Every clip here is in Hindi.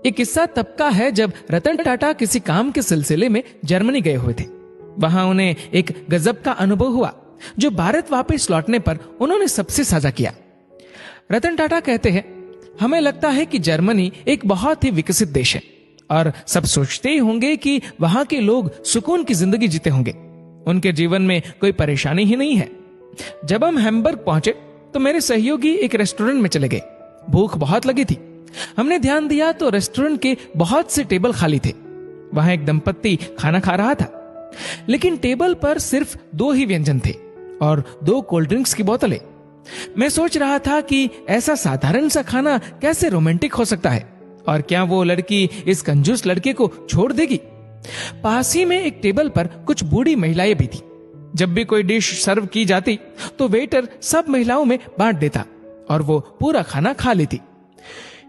ये किस्सा तब का है जब रतन टाटा किसी काम के सिलसिले में जर्मनी गए हुए थे। वहां उन्हें एक गजब का अनुभव हुआ जो भारत वापस लौटने पर उन्होंने सबसे साझा किया। रतन टाटा कहते हैं, हमें लगता है कि जर्मनी एक बहुत ही विकसित देश है और सब सोचते ही होंगे कि वहां के लोग सुकून की जिंदगी जीते होंगे, उनके जीवन में कोई परेशानी ही नहीं है। जब हम हैम्बर्ग पहुंचे तो मेरे सहयोगी एक रेस्टोरेंट में चले गए। भूख बहुत लगी थी। हमने ध्यान दिया तो रेस्टोरेंट के बहुत से टेबल खाली थे। वहां एक दंपत्ति खाना खा रहा था, लेकिन टेबल पर सिर्फ 2 ही व्यंजन थे और 2 कोल्ड ड्रिंक्स की बोतलें। मैं सोच रहा था कि ऐसा साधारण सा खाना कैसे रोमांटिक हो सकता है और क्या वो लड़की इस कंजूस लड़के को छोड़ देगी। पास ही में एक टेबल पर कुछ बूढ़ी महिलाएं भी थी। जब भी कोई डिश सर्व की जाती तो वेटर सब महिलाओं में बांट देता और वो पूरा खाना खा लेती।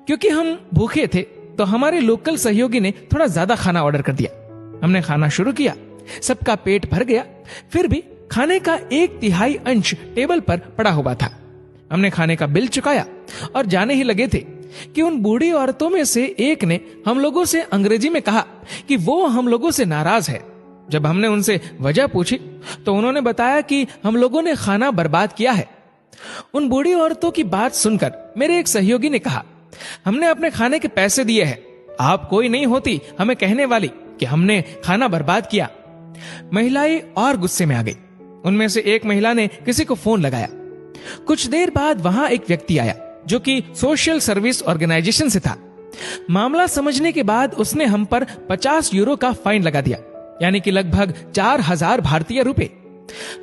क्योंकि हम भूखे थे तो हमारे लोकल सहयोगी ने थोड़ा ज्यादा खाना ऑर्डर कर दिया। हमने खाना शुरू किया, सबका पेट भर गया, फिर भी खाने का 1/3 अंश टेबल पर पड़ा हुआ था। हमने खाने का बिल चुकाया और जाने ही लगे थे कि उन बूढ़ी औरतों में से एक ने हम लोगों से अंग्रेजी में कहा कि वो हम लोगों से नाराज है। जब हमने उनसे वजह पूछी तो उन्होंने बताया कि हम लोगों ने खाना बर्बाद किया है। उन बूढ़ी औरतों की बात सुनकर मेरे एक सहयोगी ने कहा, हमने अपने खाने के पैसे दिए हैं, आप कोई नहीं होती हमें कहने वाली कि हमने खाना बर्बाद किया। महिलाएं और गुस्से में आ गई। उनमें से एक महिला ने किसी को फोन लगाया। कुछ देर बाद वहां एक व्यक्ति आया जो कि सोशल सर्विस ऑर्गेनाइजेशन से था। मामला समझने के बाद उसने हम पर 50 यूरो का फाइन लगा दिया, यानी कि लगभग 4000 भारतीय रुपए।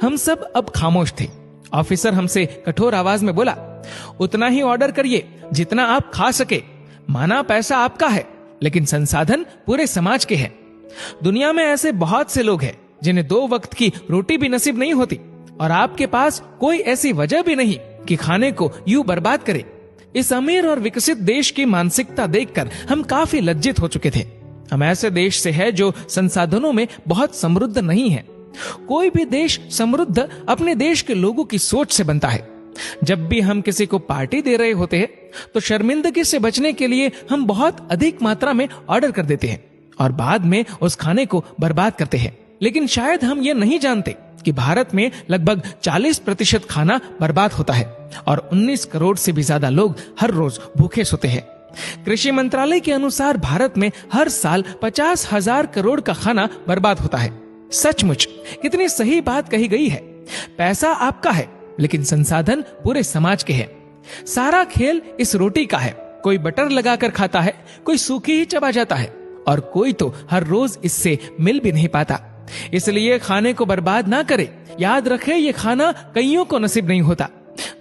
हम सब अब खामोश थे। ऑफिसर हमसे कठोर आवाज में बोला, उतना ही ऑर्डर करिए जितना आप खा सके। माना पैसा आपका है, लेकिन संसाधन पूरे समाज के हैं। दुनिया में ऐसे बहुत से लोग हैं जिन्हें 2 वक्त की रोटी भी नसीब नहीं होती और आपके पास कोई ऐसी वजह भी नहीं कि खाने को यूं बर्बाद करे। इस अमीर और विकसित देश की मानसिकता देखकर हम काफी लज्जित हो चुके थे। हम ऐसे देश से हैं जो संसाधनों में बहुत समृद्ध नहीं है। कोई भी देश समृद्ध अपने देश के लोगों की सोच से बनता है। जब भी हम किसी को पार्टी दे रहे होते हैं तो शर्मिंदगी से बचने के लिए हम बहुत अधिक मात्रा में ऑर्डर कर देते हैं और बाद में उस खाने को बर्बाद करते हैं। लेकिन शायद हम ये नहीं जानते कि भारत में लगभग 40% खाना बर्बाद होता है और 19 करोड़ से भी ज्यादा लोग हर रोज भूखे सोते हैं। कृषि मंत्रालय के अनुसार भारत में हर साल 50,000 करोड़ का खाना बर्बाद होता है। सचमुच कितनी सही बात कही गई है। पैसा आपका है, लेकिन संसाधन पूरे समाज के हैं। सारा खेल इस रोटी का है। कोई बटर लगाकर खाता है, कोई सूखी ही चबा जाता है और कोई तो हर रोज इससे मिल भी नहीं पाता। इसलिए खाने को बर्बाद ना करें। याद रखें, ये खाना कईयों को नसीब नहीं होता।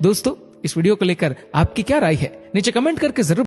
दोस्तों, इस वीडियो को लेकर आपकी क्या राय है नीचे कमेंट करके जरूर